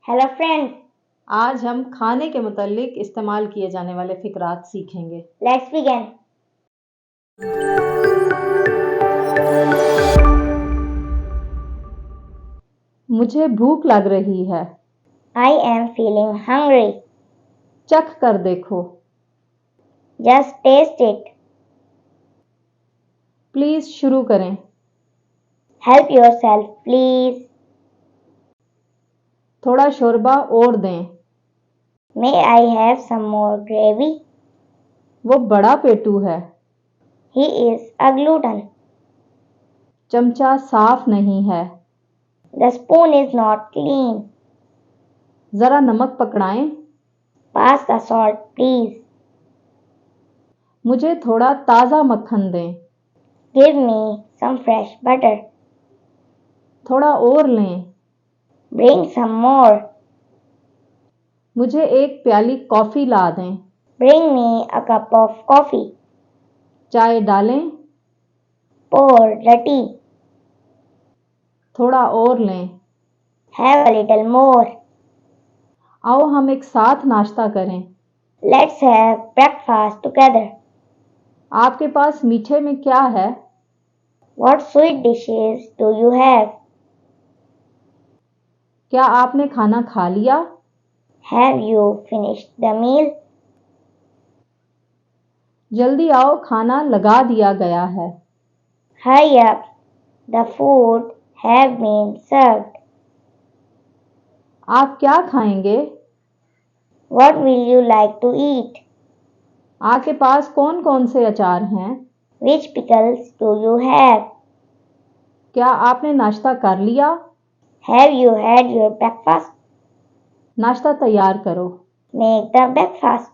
Hello friends, आज हम खाने के मुतालिक इस्तेमाल किए जाने वाले फ़िक्रात सीखेंगे। Let's begin. मुझे भूख लग रही है। I am feeling hungry. चख कर देखो। Just taste it. प्लीज़ शुरू करें। Help yourself please. थोड़ा शोरबा और दें। May I have some more gravy. वो बड़ा पेटू है। He is a glutton. चमचा साफ नहीं है। The spoon is not clean. ज़रा नमक पकड़ाएं। Pass the salt please. मुझे थोड़ा ताज़ा मक्खन दें। Give me some fresh butter. थोड़ा और लें। Bring some more. मुझे एक प्याली कॉफ़ी ला दें। Bring me a cup of coffee. चाय डालें। Pour the tea. थोड़ा और लें। Have a little more. आओ हम एक साथ नाश्ता करें। Let's have breakfast together. आपके पास मीठे में क्या है? What sweet dishes do you have? क्या आपने खाना खा लिया? Have you finished the meal? जल्दी आओ, खाना लगा दिया गया है। Hurry up, the food have been served. आप क्या खाएंगे? What will you like to eat? आपके पास कौन कौन से अचार हैं? Which pickles do you have? क्या आपने नाश्ता कर लिया? Have you had your breakfast? नाश्ता तैयार करो। Make the breakfast.